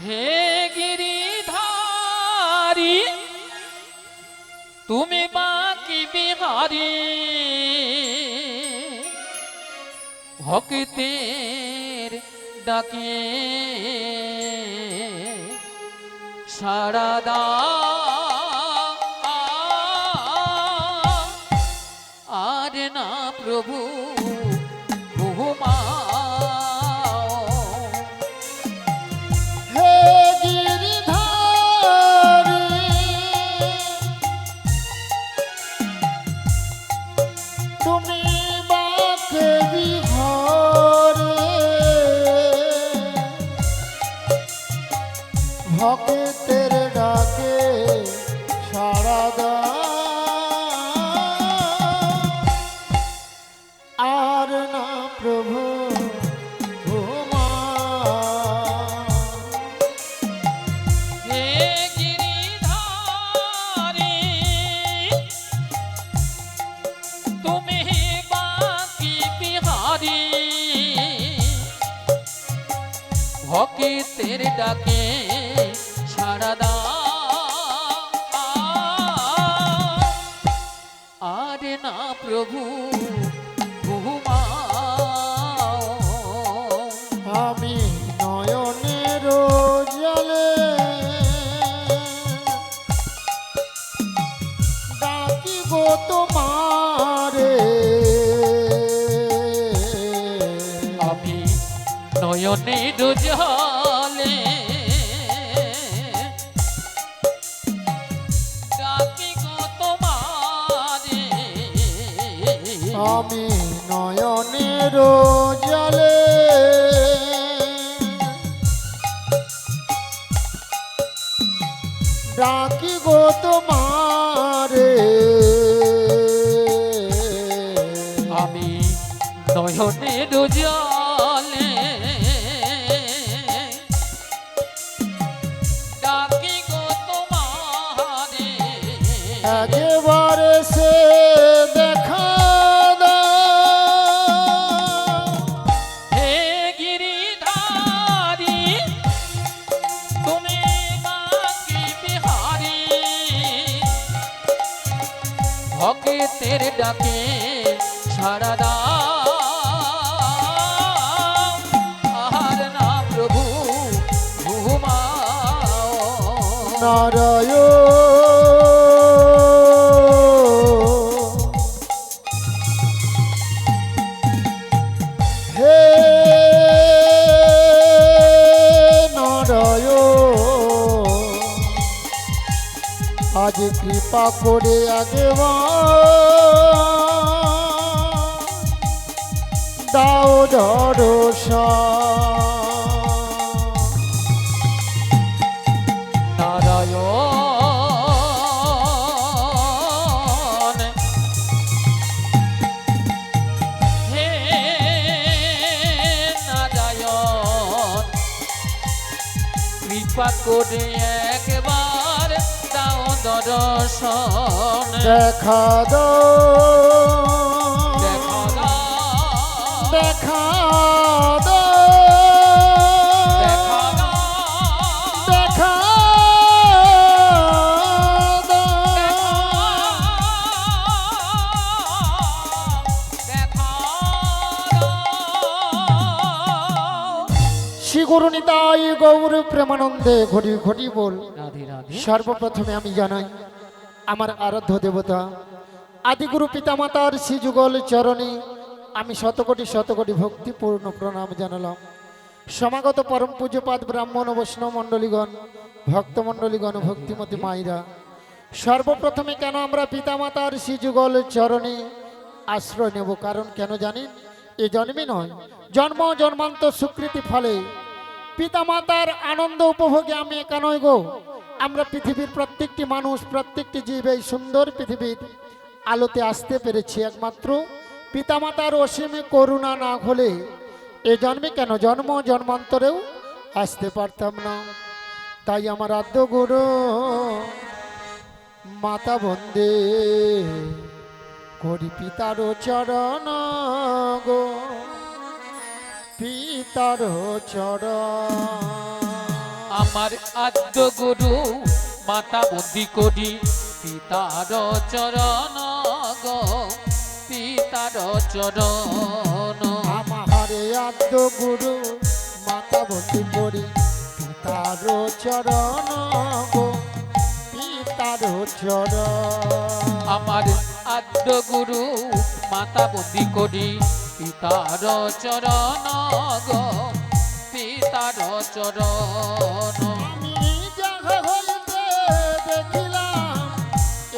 হে গিরিধারী তুমি বাকি বিহারী ভক্তের ডাকে সাড়া দাও আর না প্রভু ঘুমাও। হে গিরিধারী তুমি বাকে বিহারে ভক্তের ডাকে সাড়া দাও আর না প্রভু হে গিরিধারী তুমি বাকি বিহারী ভক্তের ডাকে সাড়া দাও আর না প্রভু ঘুমাও। আমি নয়নের জলে ডাকিব তোমারে আমি নয়নের জলে ডাকি গো তোমারে আমি নয়নের জলে ডাকি গো তোমারে আমি নয়নের জলে ডাকি গো তোমারে একেবারে সে দেখা দাও হে গিরিধারী তুমি বাকি বিহারী ভক্তের ডাকে সাড়া দাও আর না প্রভু ঘুমাও। নারায়ণ হে নারায়ণ আজ কৃপা করে দাও নারায়ণ হে নারায়ণ কৃপা করে একবার দাও দর্শন দেখা দাও দেখা দাও দেখা দাও দেখা দাও দেখা শ্রী গুরু নিতাই গৌর প্রেমানন্দে ঘটি ঘটি বল। রাধে রাধে। সর্বপ্রথমে আমি জানাই আমার আরাধ্য দেবতা আদিগুরু পিতামাতার শ্রী যুগল চরণে আমি শতকোটি ভক্তিপূর্ণ প্রণাম জানালাম। সমাগত পরম পূজ্যপাদ ব্রাহ্মণ বৈষ্ণব মণ্ডলীগণ ভক্তমণ্ডলীগণ ভক্তিমতী মাইরা সর্বপ্রথমে কেন আমরা পিতামাতার শ্রী যুগল চরণে আশ্রয় নেব? কারণ কেন জানেন? এ জন্মে নয়, জন্ম জন্মান্তর স্বীকৃতি ফলে পিতামাতার আনন্দ উপভোগে আমি একা নই গো। আমরা পৃথিবীর প্রত্যেকটি মানুষ, প্রত্যেকটি জীব এই সুন্দর পৃথিবীর আলোতে আসতে পেরেছি একমাত্র পিতামাতার অসীম করুণা না হলে এ জন্মে কেন জন্ম জন্মান্তরেও আসতে পারতাম না। তাই আমার আদ্য গুরু মাতা বন্দে করি পিতার চরণ গো, পিতার চরণ। আমার আদ্য গুরু মাতা বন্দি করি পিতার চরণ গো পিতার চরণ। আমার আদ্য গুরু মাতা বন্দি করি পিতার চরণ গো পিতার চরণ। আমার আদ্য গুরু মাতা বন্দি করি পিতার চরণ গো পিতার চরণ। আমি যাহা হইতে দেখিলাম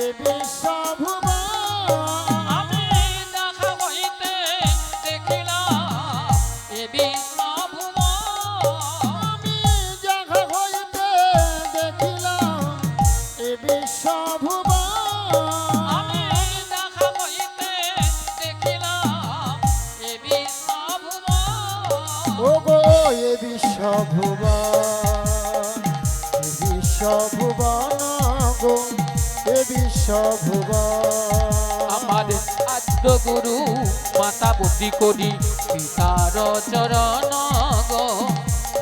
এ বিশ্বভুবন, আমি দেখা হইতে দেখিলাম এ বিশ্বভুবন। আমি যাহা হইতে দেখিলাম এ বিশ্বভুবন। আমি দেখা হইতে দেখিলাম এ বিশ্বভুবন। ও গো এ বিশ্বভুবন, এ বিশ্বভুবন গো এ বিশ্বভুবন। আমার আদ্য গুরু মাতা বন্দি করি পিতার চরণ গো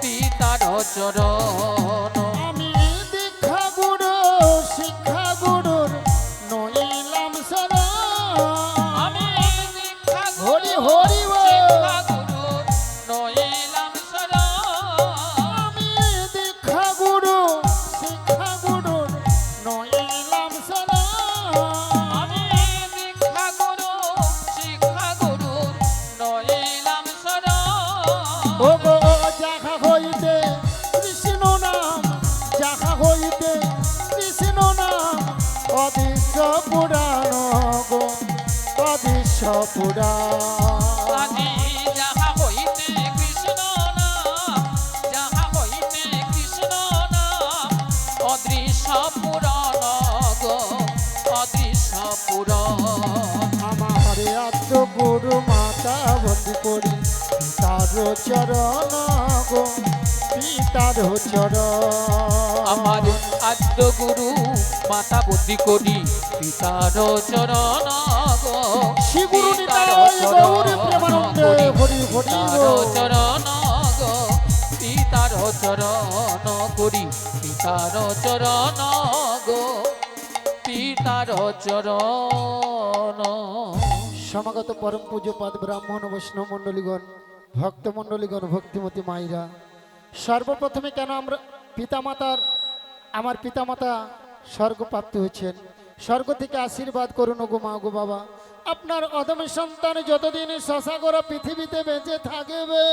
পিতার চরণ। আমি দীক্ষা গুরু শিক্ষা গুরুর নইলাম শরণ। আমি দীক্ষা হরি গুরু হরি বল। শিক্ষা গুরু নইলাম শরণ। আমি দীক্ষা গুরু শিক্ষা গুরুর নইলাম শরণ। আমি দীক্ষা গুরু শিক্ষা গুরু নইলাম শরণ। ও গো যাহা হইতে কৃষ্ণ নাম, যাহা হইতে কৃষ্ণ নাম অদৃশ্য পুরাণ গো অদৃশ্য পুরাণ। আজি যাহা হইতে কৃষ্ণ নাম, যাহা হইতে কৃষ্ণ নাম অদৃশ্য পুরাণ গো অদৃশ্য পুরাণ। আমার আত্ম গুরু মাতা বন্দি করি পিতার চরণ গো পিতার চরণ। আমার আদ্য গুরু মাতা বন্দি করি পিতার চরণ গো শ্রী গুরু পিতার নিতাই গৌর চরণ প্রেমানন্দে করি। হরি হরি পিতার বল। চরণ গো পিতার চরণ করি পিতার চরণ গো পিতার চরণ। সমাগত পরম পূজ্যপাদ ব্রাহ্মণ বৈষ্ণব মণ্ডলীগণ, ভক্ত মণ্ডলীগণ, ভক্তিমতী মাইরা, সর্বপ্রথমে কেন আমরা পিতামাতার আমার পিতামাতা স্বর্গপ্রাপ্ত হয়েছেন, স্বর্গ থেকে আশীর্বাদ করুন গো মা গো বাবা। আপনার অদমী সন্তান যতদিন শশাগরা পৃথিবীতে বেঁচে থাকবে,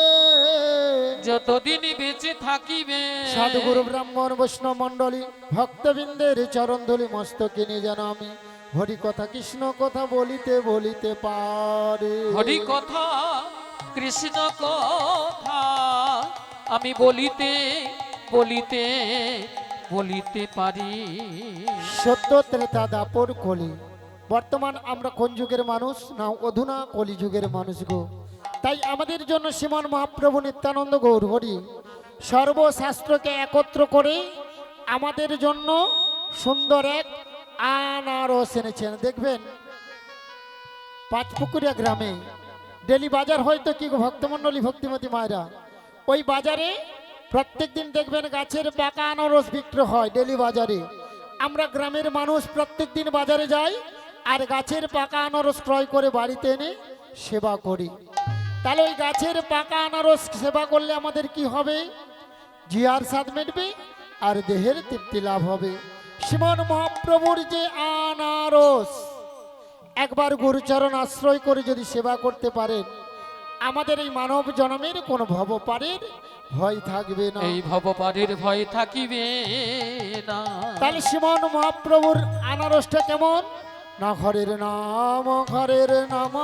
যতদিন বেঁচে থাকিবে সাধুগুরু ব্রাহ্মণ বৈষ্ণব মণ্ডলী ভক্তবৃন্দের চরণধূলি মস্তকে নিয়ে যেন আমি হরি কথা কৃষ্ণ কথা বলিতে বলিতে পারে। হরি কথা কৃষ্ণ কথা আমি বলিতে বলিতে বলিতে পারি। সত্য ত্রেতা দাপর কলি, বর্তমান আমরা কোন যুগের মানুষ না অধুনা কলি যুগের মানুষ গো। তাই আমাদের জন্য শ্রীমান মহাপ্রভু নিত্যানন্দ গৌর হরি সর্বশাস্ত্রকে একত্র করে আমাদের জন্য সুন্দর এক আনারস এনেছেন। দেখবেন পাঁচপুকুরিয়া গ্রামে ডেলি বাজার হয়তো কি গো ভক্তমণ্ডলী ভক্তিমতী মায়েরা, ওই বাজারে প্রত্যেক দিন দেখবেন গাছের পাকা আনারস বিক্রি হয় ডেলি বাজারে। আমরা গ্রামের মানুষ প্রত্যেক দিন বাজারে যাই আর গাছের পাকা আনারস ক্রয় করে বাড়িতে এনে সেবা করি। তাহলে ওই গাছের পাকা আনারস সেবা করলে আমাদের কি হবে? জিয়ার স্বাদ মিটবে আর দেহের তৃপ্তি লাভ হবে। শ্রীমান মহাপ্রভুর যে আনারস একবার গুরুচরণ আশ্রয় করে যদি সেবা করতে পারেন, আমাদের এই মানব জন্মের কোনো ভবপারের ভয় থাকবে না। এই ভবপারের ভয় থাকিবে না। তাহলে শ্রীমান মহাপ্রভুর আনারসটা কেমন না? হরের নাম হরের নাম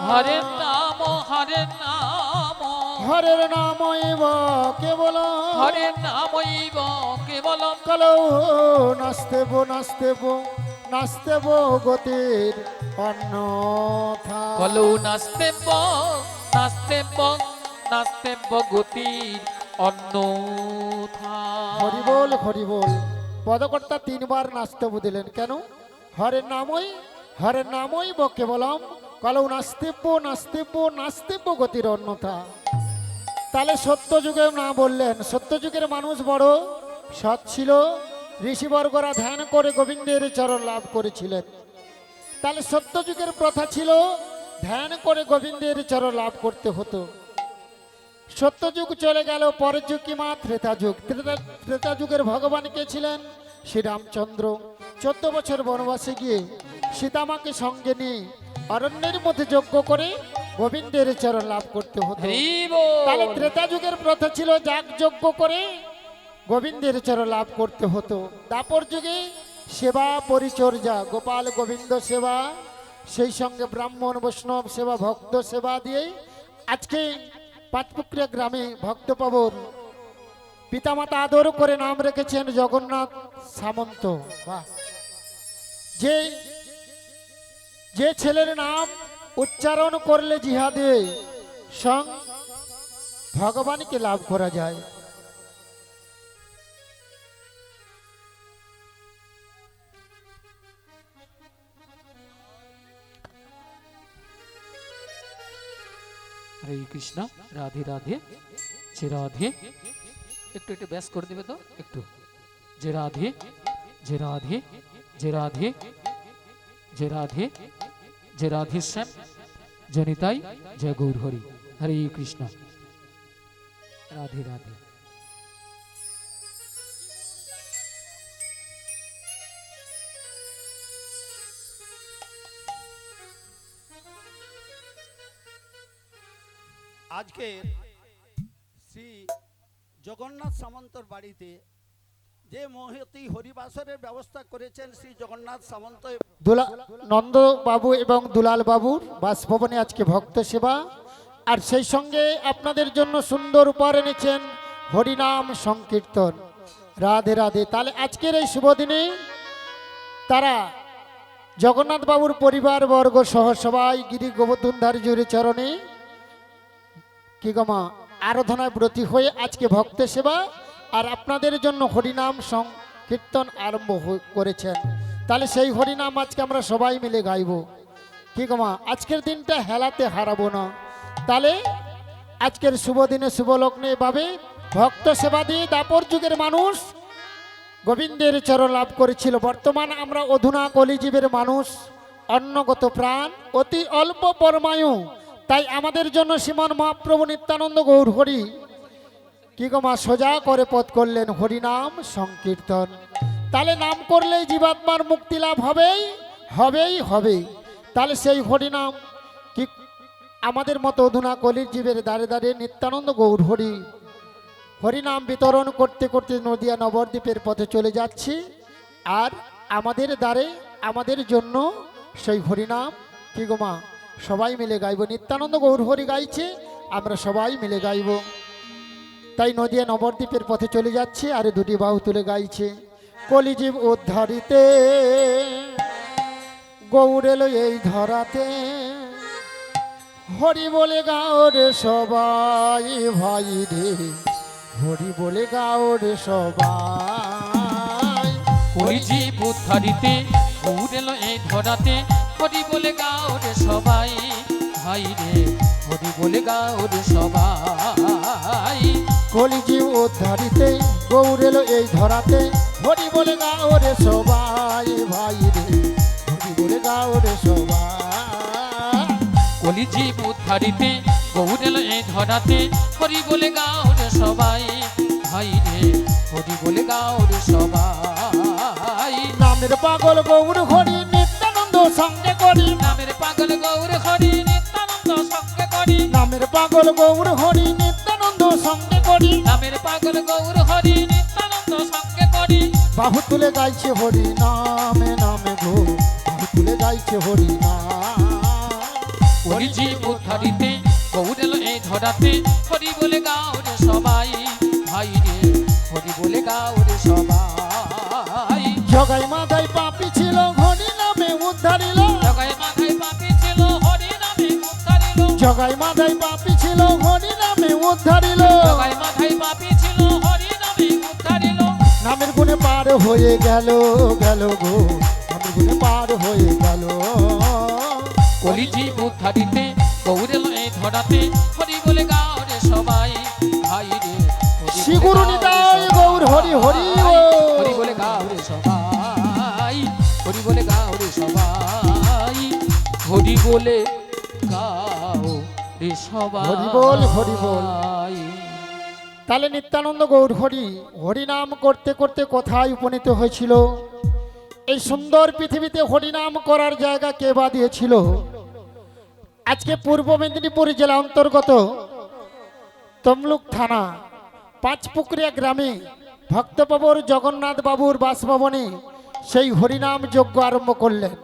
হরে নাম হরে নাম হরের নাম কেবল হরে নামইব কেবলম কলো নাস্তেব নাস্তেব নাস্তেব গতির অন্যথা। কলৌ নাস্তেব নাস্তেব নাস্তেব গতির অন্যথা। হরি বল পদকর্তা তিনবার নাস্তেব দিলেন কেন? হরের নামই বকে বলম কলৌ নাস্তেব্য নাস্তেব্য নাস্তেব্য গতির অন্যথা। তাহলে সত্য যুগেও না বললেন, সত্য যুগের মানুষ বড় সৎ ছিল, ঋষিবর্গরা ধ্যান করে গোবিন্দের চরণ লাভ করেছিলেন। তাহলে সত্যযুগের প্রথা ছিল ধ্যান করে গোবিন্দের চরণ লাভ করতে হতো। সত্যযুগ চলে গেল, পরের যুগ কি মা? ত্রেতা যুগ। ত্রেতা যুগের ভগবান কে ছিলেন? শ্রীরামচন্দ্র। 14 বছর বনবাসে গিয়ে সীতামাকে সঙ্গে নিয়ে অরণ্যের মধ্যে যজ্ঞ করে গোবিন্দের চরণ লাভ করতে হতো। হরি বল। তাহলে ত্রেতা যুগের প্রথা ছিল যাগ যজ্ঞ করে গোবিন্দের চরণ লাভ করতে হতো। দাপর যুগে সেবা পরিচর্যা, গোপাল গোবিন্দ সেবা, সেই সঙ্গে ব্রাহ্মণ বৈষ্ণব সেবা, ভক্ত সেবা দিয়ে আজকে পাটপুকুরিয়া গ্রামে ভক্তপ্রবর পিতামাতা আদর করে নাম রেখেছেন জগন্নাথ সামন্ত। বাহ! যে ছেলের নাম উচ্চারণ করলে জিহাদে সং ভগবানকে লাভ করা যায়। হরে কৃষ্ণ, রাধে রাধে, যে রাধে। একটু একটু ব্যাস করে দেবে তো একটু। যে রাধে, যে রাধে, যে রাধে, যে রাধে, যে রাধে শ্যাম, যে নিতাই, জয় গৌর হরি। হরে কৃষ্ণ, রাধে রাধে। আজকে শ্রী জগন্নাথ সামন্তর বাড়িতে যে মহতি হরিবাসরের ব্যবস্থা করেছেন শ্রী জগন্নাথ সামন্ত, নন্দ বাবু এবং দুলাল বাবুর বাসভবনে আজকে ভক্ত সেবা, আর সেই সঙ্গে আপনাদের জন্য সুন্দর উপহার এনেছেন হরিনাম সংকীর্তন। রাধে রাধে। তাহলে আজকের এই শুভ দিনে তারা জগন্নাথ বাবুর পরিবার বর্গ সহ সবাই গিরি গোবর্ধনধারী জুড়ে চরণে কি গমা আরাধনায় ব্রতী হয়ে আজকে ভক্ত সেবা আর আপনাদের জন্য হরিনাম সংকীর্তন আরম্ভ করেছেন। তাহলে সেই হরিনাম আজকে আমরা সবাই মিলে গাইব। কি গমা আজকের দিনটা হেলাতে হারাবো না। তাহলে আজকের শুভ দিনে শুভ লগ্নে এভাবে ভক্ত সেবা দিয়ে দাপর যুগের মানুষ গোবিন্দের চরণ লাভ করেছিল। বর্তমান আমরা অধুনা কলিজীবের মানুষ, অন্নগত প্রাণ, অতি অল্প পরমায়ু। তাই আমাদের জন্য শ্রীমান মহাপ্রভু নিত্যানন্দ গৌর হরি কি গো মা সোজা করে পথ করলেন হরিনাম সংকীর্তন। তাহলে নাম করলেই জীবাত্মার মুক্তি লাভ হবেই হবেই হবে। তাহলে সেই হরিনাম কি আমাদের মতো অধুনা কলির জীবের দ্বারে দ্বারে নিত্যানন্দ গৌর হরি হরিনাম বিতরণ করতে করতে নদিয়া নবদ্বীপের পথে চলে যাচ্ছি। আর আমাদের দ্বারে আমাদের জন্য সেই হরিনাম কি গো মা সবাই মিলে গাইব। নিত্যানন্দ গৌর হরি গাইছে, আমরা সবাই মিলে গাইব। তাই নদিয়া নবদ্বীপের পথে চলে যাচ্ছে আর দুটি বাহু তুলে গাইছে। কলিজীব উদ্ধারিতে গৌর এলো এই ধরাতে, হরি বলে গাও রে সবাই ভাই রে, হরি বলে গাও রে সবাই। কলিজীব উদ্ধারিতে গৌর এলো এই ধরাতে, হরি বলে গাও রে সবাই ভাই রে, হরি বলে গাও রে সবাই। কলিজীব উদ্ধারিতে গৌর এলো এই ধরাতে, হরি বলে গাও রে সবাই ভাই রে, হরি বলে গাও রে সবাই। কলিজীব উদ্ধারিতে গৌর এলো এই ধরাতে, হরি বলে গাও রে সবাই ভাই রে, হরি বলে গাও রে সবাই। নামের পাগল গৌর হরি নিত্যানন্দ সঙ্গে করি, নামের পাগল গৌর হরি নিত্যানন্দ সঙ্গে করি, নামের পাগল গৌর হরি নিত্যানন্দ সঙ্গে করি, নামের পাগল গৌর হরি নিত্যানন্দ সঙ্গে করি। বাহু তুলে গাইছে হরি নামে নামে গো, বাহু তুলে গাইছে হরি নাম। কলিজীব উদ্ধারিতে গৌর এলো এই ধরাতে, হরি বলে গাও রে সবাই ভাই রে, হরি বলে গাও রে সবাই। জগাই মাথায় পাপি ছিল হরি নামে উদ্ধারিল, জগায় মাথায় পাপি ছিল হরি নামে উদ্ধারিল, জগাই মাথায় পাপি ছিল হরি নামে উদ্ধারিল। জগায় মাথায় পাপি ছিল হরি নামে উদ্ধারিল। নামের গুণে পার হয়ে গেল গেল গো, নামের গুণে পার হয়ে গেল। কলিজীব উদ্ধারিতে গৌর এলো এই ধরাতে, হরি বলে গাও রে সবাই ভাই রে, হরি বলে শ্রী গুরু গাও রে নিতাই সবাই। গৌর হরি হরি বলে গাও রে সবাই। হরি বল, হরি বল। তাহলে নিত্যানন্দ গৌর হরিনাম করতে করতে কোথায় উপনীত হয়েছিল? এই সুন্দর পৃথিবীতে হরিনাম করার জায়গা কে বা দিয়েছিল? আজকে পূর্ব মেদিনীপুর জেলা অন্তর্গত তমলুক থানা পাঁচপুকুরিয়া গ্রামে ভক্তপ্রবর জগন্নাথ বাবুর বাসভবনে সেই হরিনাম যজ্ঞ আরম্ভ করলেন।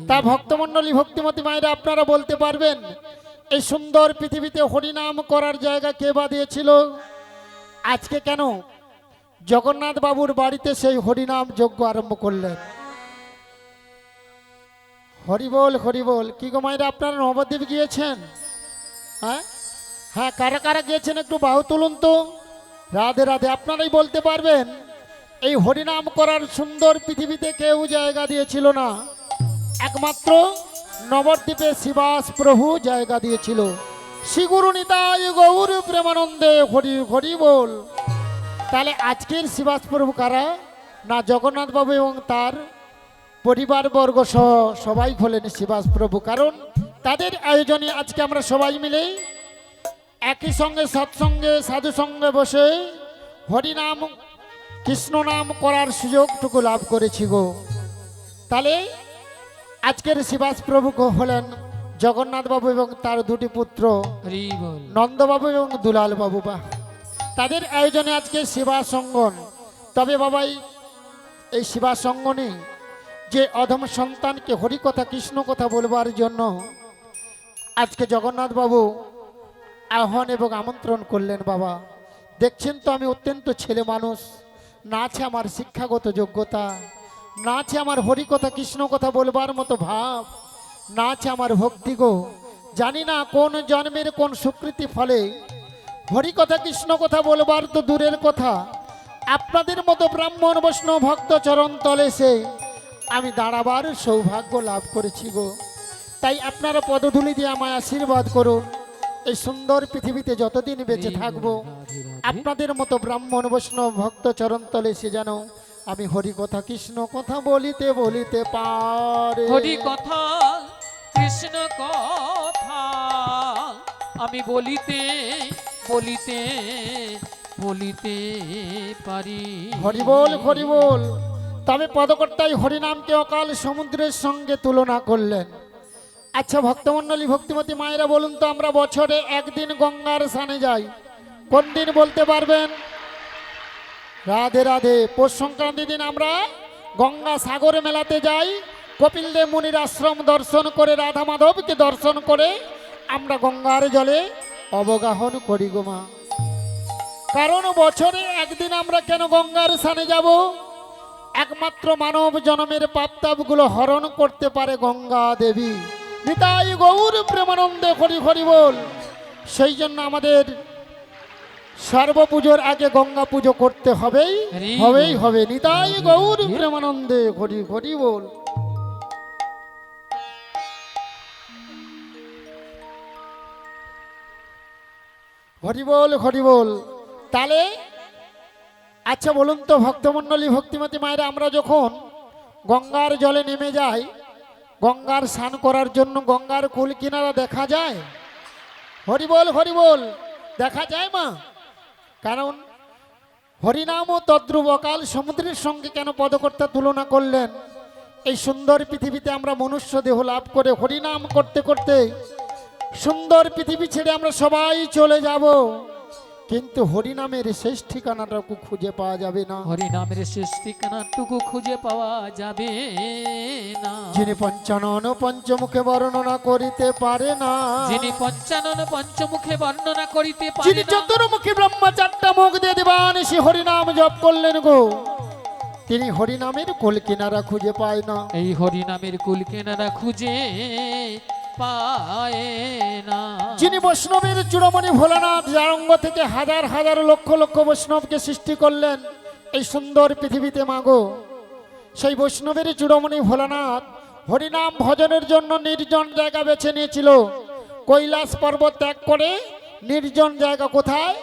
তা ভক্তমণ্ডলী ভক্তিমতী মায়েরা আপনারা বলতে পারবেন এই সুন্দর পৃথিবীতে হরিনাম করার জায়গা কে বা দিয়েছিল? আজকে কেন জগন্নাথ বাবুর বাড়িতে সেই হরিনাম যজ্ঞ আরম্ভ করলেন? হরিবল হরিবল। কি গো মায়েরা, আপনারা নবদ্বীপ গিয়েছেন? হ্যাঁ হ্যাঁ, কারা কারা গিয়েছেন একটু বাহু তুলুন তো। রাধে রাধে। আপনারাই বলতে পারবেন এই হরিনাম করার সুন্দর পৃথিবীতে কেউ জায়গা দিয়েছিল না, একমাত্র নবদ্বীপে শিবাস প্রভু জায়গা দিয়েছিল। শ্রী গুরু নিতাই গৌর প্রেমানন্দে হরি হরি বল। তাহলে আজকের শিবাস প্রভু কারা? না, জগন্নাথ বাবু এবং তার পরিবারবর্গ সহ সবাই হলেন শিবাস প্রভু। কারণ তাদের আয়োজনে আজকে আমরা সবাই মিলে একই সঙ্গে সৎসঙ্গে সাধু সঙ্গে বসে হরিনাম কৃষ্ণ নাম করার সুযোগটুকু লাভ করেছি গো। তাহলে আজকের শিবাস প্রভু হলেন জগন্নাথ বাবু এবং তার দুটি পুত্র হরি বল। নন্দবাবু এবং দুলাল বাবু। বা তাদের আয়োজনে আজকে সেবা সঙ্গন। তবে বাবাই এই সেবা সঙ্গনে যে অধম সন্তানকে হরিকথা কৃষ্ণ কথা বলবার জন্য আজকে জগন্নাথ বাবু আহ্বান এবং আমন্ত্রণ করলেন। বাবা দেখছেন তো আমি অত্যন্ত ছেলে মানুষ, না আছে আমার শিক্ষাগত যোগ্যতা, না আছে আমার হরিকথা কৃষ্ণ কথা বলবার মতো ভাব, না আছে আমার ভক্তি গো। জানি না কোন জন্মের কোন সুকৃতি ফলে হরিকথা কৃষ্ণ কথা বলবার তো দূরের কথা, আপনাদের মতো ব্রাহ্মণ বৈষ্ণব ভক্ত চরণ তলে এসে আমি দাঁড়াবার সৌভাগ্য লাভ করেছি গো। তাই আপনারা পদধূলি দিয়ে আমায় আশীর্বাদ করুন। এই সুন্দর পৃথিবীতে যতদিন বেঁচে থাকবো আপনাদের মতো ব্রাহ্মণ বৈষ্ণব ভক্ত চরণ তলে এসে যেন আমি হরি কথা কৃষ্ণ কথা বলিতে বলিতে পারে। হরি কথা কৃষ্ণ কথা আমি বলিতে বলিতে বলিতে পারি। হরি বল হরি বল। তবে পদকর্তাই হরিনামকে অকাল সমুদ্রের সঙ্গে তুলনা করলেন। আচ্ছা ভক্তমণ্ডলী ভক্তিমতী মায়েরা বলুন তো, আমরা বছরে একদিন গঙ্গার স্নানে যাই, কোন দিন বলতে পারবেন? রাধে রাধে। পৌষ সংক্রান্তি দিন আমরা গঙ্গা সাগর মেলাতে যাই, কপিল দেব মুনির আশ্রম দর্শন করে রাধা মাধবকে দর্শন করে আমরা গঙ্গার জলে অবগাহন করি গো মা। কারণ বছরে একদিন আমরা কেন গঙ্গার স্নানে যাব? একমাত্র মানব জন্মের পাপতাপগুলো হরণ করতে পারে গঙ্গা দেবী। নিতাই গৌর প্রেমানন্দে হরি হরি বল। সেই জন্য আমাদের সর্বপুজোর আগে গঙ্গা পুজো করতে হবেই হবেই হবে। নিতাই গৌর প্রেমানন্দে হরি হরি বল। হরি বল হরি বল। তাহলে আচ্ছা বলুন তো ভক্তমণ্ডলী ভক্তিমতী মায়েরা, আমরা যখন গঙ্গার জলে নেমে যাই গঙ্গার স্নান করার জন্য, গঙ্গার কুল কিনারা দেখা যায়? হরি বল হরি বল। দেখা যায় মা? কারণ হরিনাম ও তদ্রুপ অকাল সমুদ্রের সঙ্গে কেন পদকর্তা তুলনা করলেন? এই সুন্দর পৃথিবীতে আমরা মনুষ্য দেহ লাভ করে হরিনাম করতে করতে সুন্দর পৃথিবী ছেড়ে আমরা সবাই চলে যাব, কিন্তু হরিনামের শেষ ঠিকানাটুকু খুঁজে পাওয়া যাবে না। হরিনামের শেষ ঠিকানাটুকু খুঁজে পাওয়া যাবে না। যিনি পঞ্চানন পঞ্চমুখে বর্ণনা করিতে পারে না, যিনি পঞ্চানন পঞ্চমুখে বর্ণনা করিতে পারে যিনি না, চতুর্মুখী ব্রহ্মা চারটা মুখ দিয়ে দিবান সে হরিনাম জপ করলেন গো, তিনি হরিনামের কোল কিনারা খুঁজে পায় না। এই হরিনামের কুল কেনারা খুঁজে পায় না। যিনি বৈষ্ণবের চূড়ামণি ভোলানাথ, যার অঙ্গ থেকে হাজার হাজার লক্ষ লক্ষ বৈষ্ণবকে সৃষ্টি করলেন এই সুন্দর পৃথিবীতে মাগো, সেই বৈষ্ণবের চূড়ামণি ভোলানাথ হরিনাম ভজনের জন্য নির্জন জায়গা বেছে নিয়েছিল। কৈলাস পর্বত ত্যাগ করে নির্জন জায়গা কোথায়?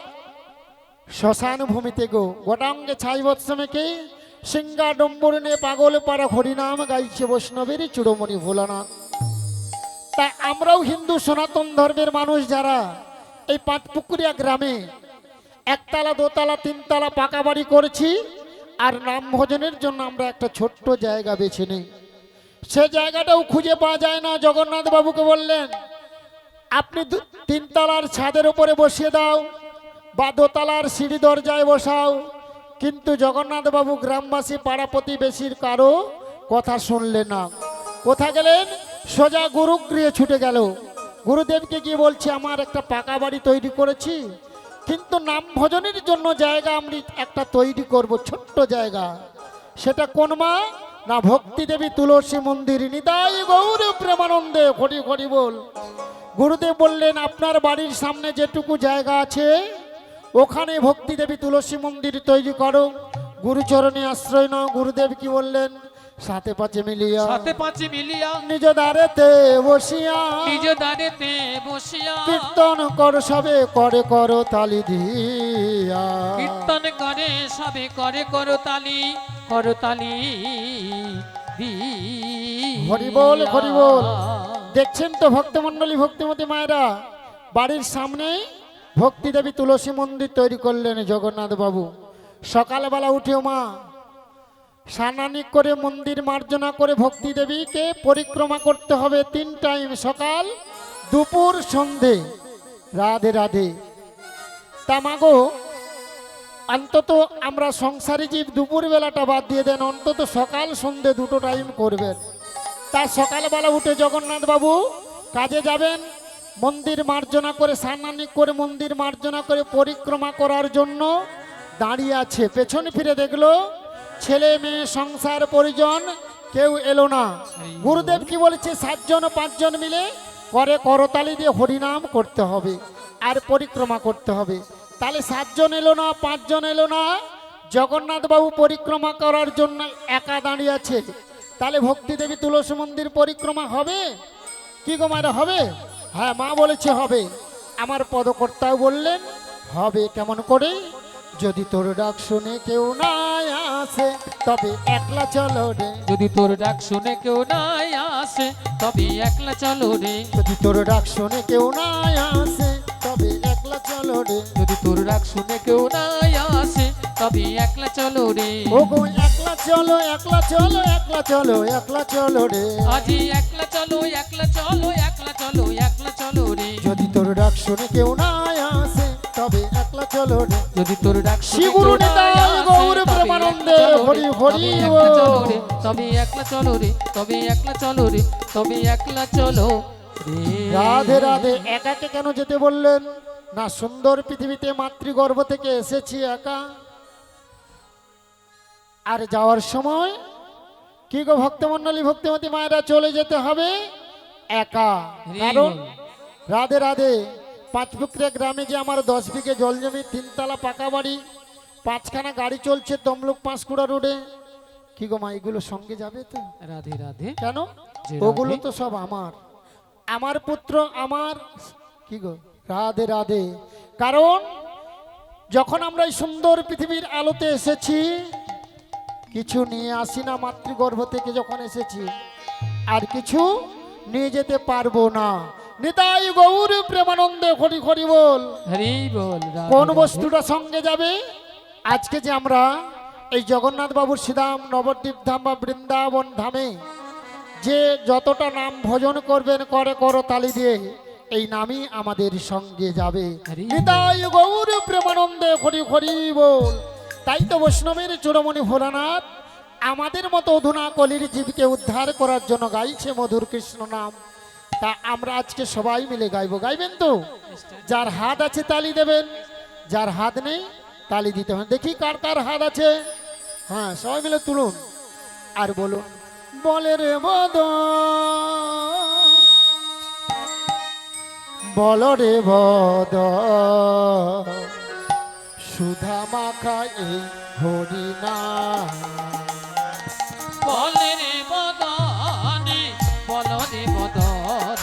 শ্মশান ভূমিতে গো। গোটাঙ্গে ছাই বৎসমেকে সিংহা ডম্বর নিয়ে পাগল পাড়া হরিনাম গাইছে বৈষ্ণবের চূড়ামণি ভোলানাথ। তাই আমরাও হিন্দু সনাতন ধর্মের মানুষ যারা এই পাঁচপুকুরিয়া গ্রামে একতলা দোতলা তিনতলা পাকা বাড়ি করেছি, আর নাম ভোজনের জন্য আমরা একটা ছোট্ট জায়গা বেছে নিই। সে জায়গাটাও খুঁজে পাওয়া যায় না। জগন্নাথ বাবুকে বললেন, আপনি তিনতলার ছাদের উপরে বসিয়ে দাও বা দোতলার সিঁড়ি দরজায় বসাও, কিন্তু জগন্নাথ বাবু গ্রামবাসী পাড়া প্রতিবেশীর কারো কথা শুনলেন না। কোথা গেলেন? সোজা গুরুগৃহে ছুটে গেল। গুরুদেবকে গিয়ে বলছে, আমার একটা পাকা বাড়ি তৈরি করেছি, কিন্তু নাম ভজনের জন্য জায়গা আমি একটা তৈরি করব, ছোট্ট জায়গা। সেটা কোন মা? না, ভক্তি দেবী তুলসী মন্দির। নিতাই গৌর প্রেমানন্দে হরি হরি বল। গুরুদেব বললেন, আপনার বাড়ির সামনে যেটুকু জায়গা আছে ওখানে ভক্তি দেবী তুলসী মন্দির তৈরি করো, গুরুচরণে আশ্রয় নাও। গুরুদেব কি বললেন? সাথে পাঁচে মিলিয়া, সাথে পাঁচে মিলিয়া, নিজ দ্বারেতে বসিয়া, নিজ দ্বারেতে বসিয়া, কীর্তন কর সবে করে করো তালি দিয়া। কীর্তন করে সবে করে করতালি, করতালি হরি বল, হরি বল। দেখছেন তো ভক্তমণ্ডলী, ভক্তিমতী মায়েরা, বাড়ির সামনে ভক্তি দেবী তুলসী মন্দির তৈরি করলেন জগন্নাথ বাবু। সকালবেলা উঠেও মা স্নানানি করে মন্দির মার্জনা করে ভক্তি দেবীকে পরিক্রমা করতে হবে 3 টাইম, সকাল দুপুর সন্ধে। রাধে রাধে। তা মাগো, অন্তত আমরা সংসারী জীব দুপুর বেলাটা বাদ দিয়ে দেন, অন্তত সকাল সন্ধে 2 টাইম করবেন। তার সকালবেলা উঠে জগন্নাথ বাবু কাজে যাবেন, মন্দির মার্জনা করে স্নানানি করে মন্দির মার্জনা করে পরিক্রমা করার জন্য দাঁড়িয়ে আছে। পেছনে ফিরে দেখলো ছেলে মেয়ে সংসার পরিজন কেউ এলো না। গুরুদেব কি বলেছে? 7 জন 5 জন মিলে করে করতালি দিয়ে হরিনাম করতে হবে আর পরিক্রমা করতে হবে। তাহলে 7 জন এলো না, 5 জন এলো না, জগন্নাথ বাবু পরিক্রমা করার জন্য একা দাঁড়িয়ে আছে। তাহলে ভক্তি দেবী তুলসী মন্দির পরিক্রমা হবে কি গো মায়েরা? হবে? হ্যাঁ, মা বলেছে হবে। আমার পদকর্তাও বললেন হবে। কেমন করে? যদি তোর ডাক শুনে কেউ না আসে তবে একলা চলো রে, যদি তোর ডাক শুনে কেউ নাই আসে তবে একলা চলো রে, যদি তোর ডাক শুনে কেউ না আসে তবে একলা চলো রে, যদি তোর ডাক শুনে কেউ নাই আসে তবে একলা চলো রে, ও গো একলা চলো, একলা চলো, একলা চলো, একলা চলো রে, আজি একলা চলো, একলা চলো, একলা চলো, একলা চলো রে, যদি তোর ডাক শুনে কেউ না আসে তবে একলা চলো রে। যদি তোর ডাক শুনে শ্রী কেউ গুরু নাই নিতাই আসে, গৌর তবে প্রেমানন্দে একলা হরি চলো হরি রে, বল। তবে একলা চলো রে, তবে একলা চলো রে, তবে একলা চলো রে। রাধে রাধে। একাকে কেন যেতে বললেন? না, সুন্দর পৃথিবীতে মাতৃগর্ভ থেকে এসেছি একা, আর যাওয়ার সময় কি গো ভক্তমণ্ডলী ভক্তিমতী মায়েরা চলে যেতে হবে একা। কারণ রাধে রাধে, পাঁচপুকুরিয়া গ্রামে যে আমার 10 বিঘে জল জমি, 3 তলা পাকা বাড়ি, 5খানা গাড়ি চলছে তমলুক পাঁশকুড়া রোডে। কি গো মা, এগুলো সঙ্গে যাবে তো? রাধে রাধে। কেন? যে ওগুলো রাধে। তো সব আমার, আমার পুত্র আমার। কি গো? রাধে রাধে। কারণ যখন আমরা এই সুন্দর পৃথিবীর আলোতে এসেছি, কিছু নিয়ে আসি না মাতৃগর্ভ থেকে যখন এসেছি, আর কিছু নিয়ে যেতে পারবো না। নিতাই গৌর প্রেমানন্দে হরি হরি বল। হরি বল। রাধে কোন রাধে। বস্তুটা সঙ্গে যাবে? আজকে যে আমরা এই জগন্নাথ বাবুর শ্রীধাম নবদ্বীপ ধাম বা বৃন্দাবন ধামে যে যতটা নাম ভজন করবেন করে করতালি দিয়ে, এই নামই আমাদের সঙ্গে যাবে। হরি নিতাই গৌর প্রেমানন্দে হরি হরি বল। তাই তো বৈষ্ণবের চূড়ামণি ভোলানাথ আমাদের মতো অধুনা কলির জীবকে উদ্ধার করার জন্য গাইছে মধুর কৃষ্ণ নাম। তা আমরা আজকে সবাই মিলে গাইবো। গাইবেন তো? যার হাত আছে তালি দেবেন, যার হাত নেই তালি দিতে হবে। দেখি কার কার হাত আছে। হ্যাঁ, সবাই মিলে তুলুন আর বলুন, বলে রে বদ, বল রে বদ, সুধা মাখা এই হরিনা, বলে রে বদনে, বল রে বদন,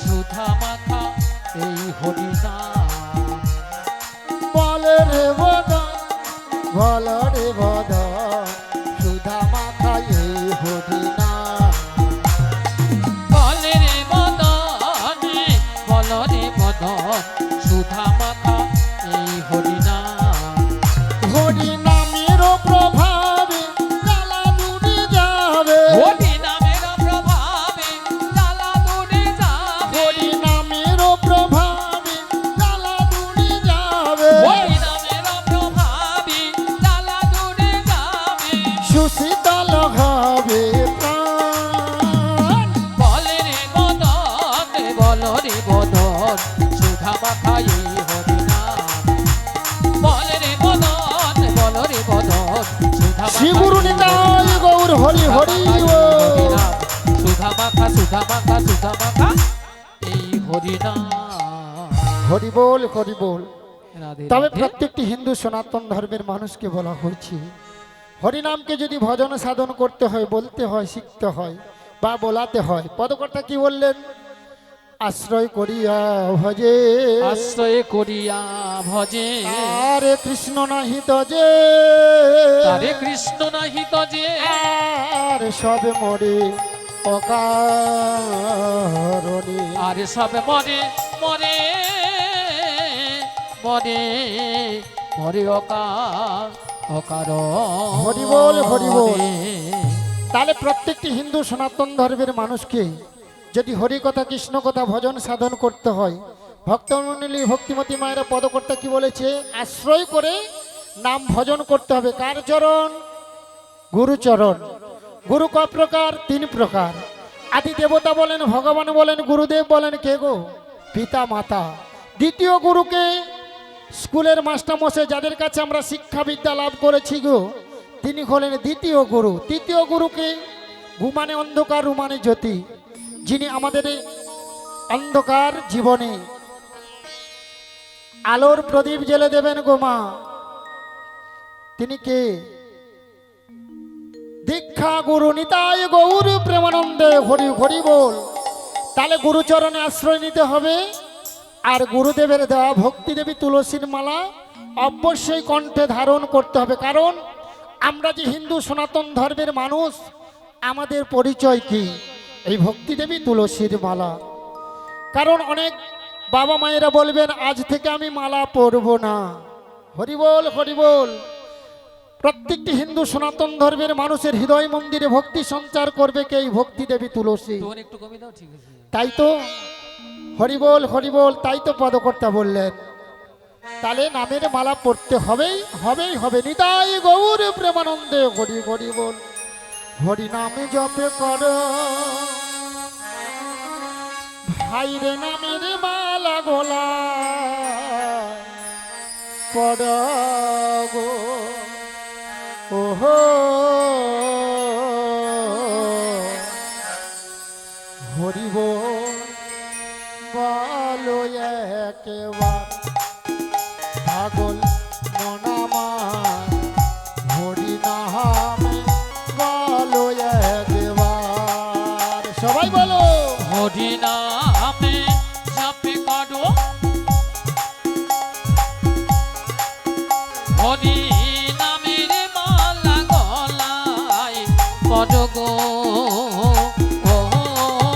সুধা মাখা এই হরিনাম। বলে রে বদ, বল রে বদ, সুধা মাখা এই হরিনা, বলে রে বদনে, মাখা এই হরিনাম বলে রে বদন বল রে বদন সুধা মাখা শ্রী গুরু এই নিতাই গৌর হরি হরি বল। সুধা মাখা সুধা মাখা সুধা মাখা এই হরিনাম হরি বল হরি বল। রাধে তবে রাধে। প্রত্যেকটি হিন্দু সনাতন ধর্মের মানুষকে বলা হয়েছে হরিনামকে যদি ভজন সাধন করতে হয়, বলতে হয়, শিখতে হয় বা বলাতে হয়, পদকর্তা কি বললেন? আশ্রয় করিয়া ভজে আশ্রয় করিয়া ভজে আরে কৃষ্ণ নাহি তজে তারে কৃষ্ণ নাহি তজে আর সবে মরে অকারণে। আরে সব মরে মরে মরে মরে অকার হরি বল, হরি বল। তাহলে প্রত্যেকটি হিন্দু সনাতন ধর্মের মানুষকে যদি হরি কথা কৃষ্ণ কথা ভজন সাধন করতে হয়, ভক্তমণ্ডলী ভক্তিমতী মায়েরা পদকর্তা কি বলেছে? আশ্রয় করে নাম ভজন করতে হবে। কার চরণ? গুরুচরণ। গুরু ক প্রকার? 3 প্রকার। আদি দেবতা বলেন, ভগবান বলেন, গুরুদেব বলেন কে গো? পিতা মাতা। দ্বিতীয় গুরুকে স্কুলের মাস্টারমশাই যাদের কাছে আমরা শিক্ষা বিদ্যা লাভ করেছি গো, তিনি হলেন দ্বিতীয় গুরু। তৃতীয় গুরুকে ঘুমানে অন্ধকার রুমানে জ্যোতি, যিনি আমাদের এই অন্ধকার জীবনে আলোর প্রদীপ জ্বেলে দেবেন গো মা, তিনি কে? দীক্ষা গুরু নিতাই গৌর প্রেমানন্দে হরি হরি বল। তাহলে গুরুচরণে আশ্রয় নিতে হবে। আর গুরুদেবের দেওয়া ভক্তি দেবী তুলসীর মালা অবশ্যই কণ্ঠে ধারণ করতে হবে। কারণ আমরা যে হিন্দু সনাতন ধর্মের মানুষ, আমাদের পরিচয় কি? এই ভক্তি দেবী তুলসীর মালা। কারণ অনেক বাবা মায়েরা বলবেন আজ থেকে আমি মালা পরব না। হরি বল হরি বল। প্রত্যেকটি হিন্দু সনাতন ধর্মের মানুষের হৃদয় মন্দিরে ভক্তি সঞ্চার করবে কে? এই ভক্তি দেবী তুলসী। টোন একটু কমে দাও, ঠিক আছে। তাই তো হরি বল হরি বল, তাই তো পদকর্তা বললেন। তাহলে নামের মালা পড়তে হবেই হবেই হবে। নিতাই গৌর প্রেমানন্দে হরি হরি বল। হরি নামে জপে কর ভাইরে নামের মালা গোলা পড় গো ওহো হরি বল বলো একেবার পাগল মনামার হরি নামে বলো একবার। সবাই বলো হরি নামে জপে করো হরি নামের মালা গলায় পড়ো গো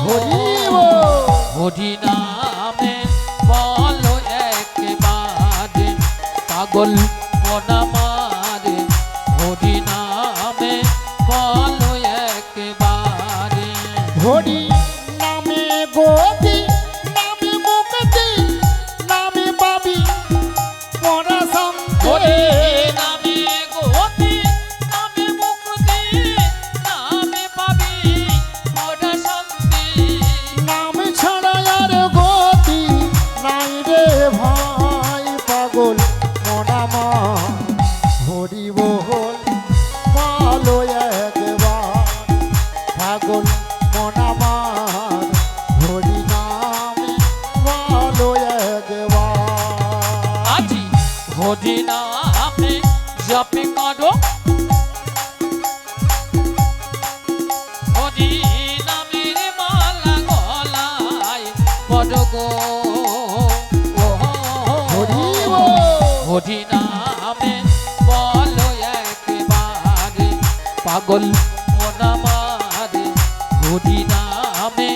হরি বল। হরি নামে বলো একবারে পাগল মনামারে হরি নামে বলো একবারে হরি নামে গতি নামে মুক্তি নামে পাবি পরা হরি শান্তি। নামে গতি নামে মুক্তি নামে পাবি মোরা শান্তি নাম ছাড়া আর গতি নাই রে ভাই পাগল মনামা হরি বল বলো একবার পাগল মনামার হরি নামে বলো একবার। আজি হরি নামে জপে করো হরি নামের মালা গলায় পড়ো গো হরি বল। হরি নামে বলো একবারে পাগল মনামারে হরি নামে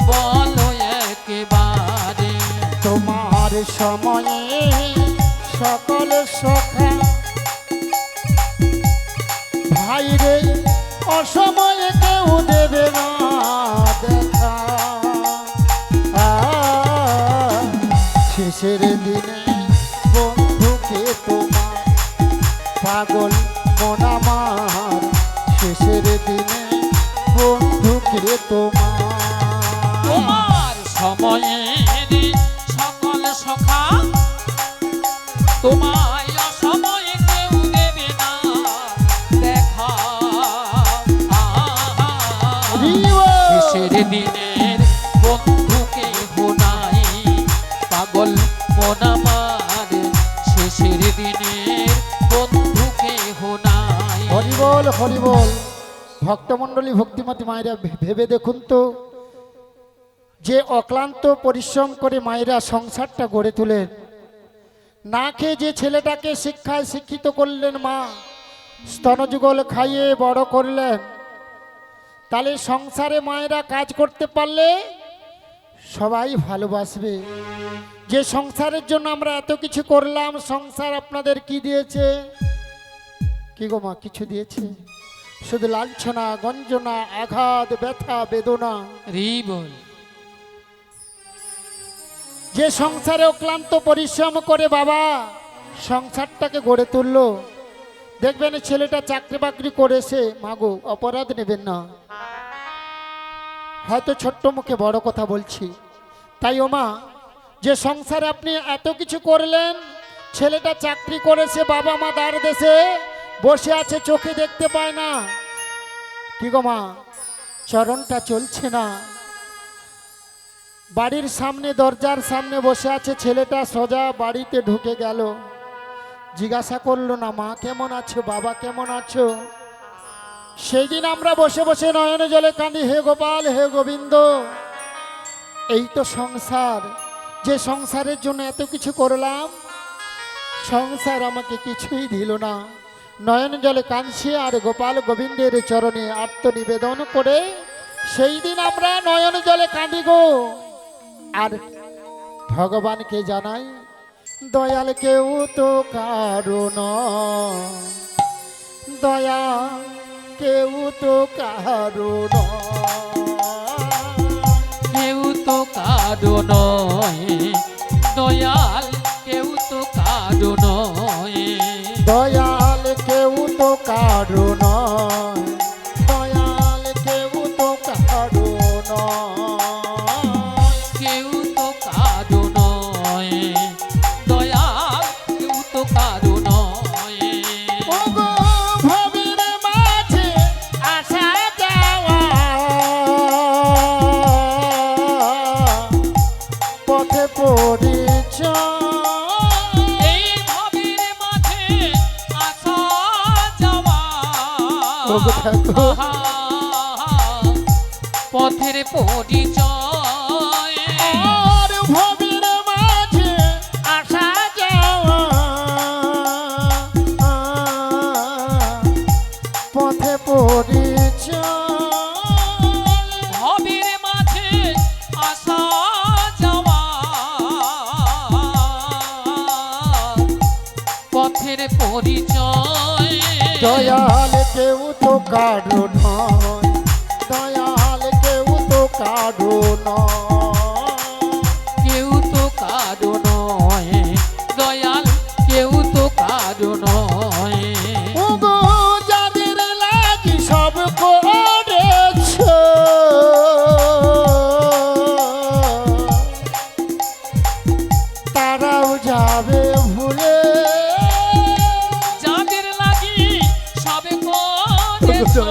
বলো একবারে তোমার সময়ে সকল সখা ভাই রে অসময়ে কেউ দেবে না দেখা। শেষের দিনে বন্ধুকে তোমার পাগল মন আমার শেষের দিনে বন্ধুকে তোমার তোমার সময়ের সকল সখা তোমায় অসময়ে কেউ দেবে না দেখা শেষের দিনের বন্ধুকে হোনাই পাগল মন আমার শেষের দিনের বন্ধুকে হোনাই হরিবল হরিবল। ভক্তমণ্ডলী ভক্তিমতী মায়েরা ভেবে দেখুন তো, যে অক্লান্ত পরিশ্রম করে মায়েরা সংসারটা গড়ে তোলেন, না খেয়ে যে ছেলেটাকে শিক্ষায় শিক্ষিত করলেন, মা স্তনযুগল খাইয়ে বড় করলেন, তাহলে সংসারে মায়েরা কাজ করতে পারলে সবাই ভালোবাসবে। যে সংসারের জন্য আমরা এত কিছু করলাম, সংসার আপনাদের কি দিয়েছে? কি গো মা, কিছু দিয়েছে? শুধু লাঞ্ছনা, গঞ্জনা, আঘাত, ব্যথা, বেদনা। রিবল যে সংসারে অক্লান্ত পরিশ্রম করে বাবা সংসারটাকে গড়ে তুললো, দেখবেন ছেলেটা চাকরি বাকরি করেছে, মাগো অপরাধ নেবেন না, হয়তো ছোট্ট মুখে বড় কথা বলছি, তাই ও মা, যে সংসারে আপনি এত কিছু করলেন, ছেলেটা চাকরি করেছে, বাবা মা দাঁড় দেশে বসে আছে, চোখে দেখতে পায় না, কি গো মা, চরণটা চলছে না, বাড়ির সামনে দরজার সামনে বসে আছে ছেলেটা, সোজা বাড়িতে ঢুকে গেল, জিজ্ঞাসা করলো না মা কেমন আছো, বাবা কেমন আছো? সেই দিন আমরা বসে বসে নয়নে জলে কাঁদি, হে গোপাল হে গোবিন্দ, এই তো সংসার, যে সংসারের জন্য এত কিছু করলাম, সংসার আমাকে কিছুই দিল না। নয়ন জলে কাঁদছি আর গোপাল গোবিন্দের চরণে আত্মনিবেদন করে সেই দিন আমরা নয়ন জলে কাঁদি গো। আর ভগবানকে জানাই, দয়াল কেউ তো কারণ, দয়া কেউ তো কারণ, কেউ তো কারো নয় দয়াল, কেউ তো কারো নয় দয়াল কেউ তো কারণ, দয়াল কেউ তো কারণ, কেউ তো কারো নয় দয়াল, কেউ তো কারো নয় ওগো ভবের মাঝে আসা যাওয়া, পথে পরিচয়, এই ভবের মাঝে আসা যাওয়া, ওগো ঠাকুর, আহা, পথের পরিচয়, আর ভবের মাঝে আসা যাওয়া, পথে পরিচয়, ভবের মাঝে আসা যাওয়া, পথের পরিচয়, দয়াল কেউ তো কারো নয়, দয়াল কেউ তো কারো নয়, কেউ তো কারো নয় দয়াল, কেউ তো কারো নয় ওগো যাদের লাগি সব করেছ, তারাও যাবে ভুলে, যাদের লাগি সবে করেছো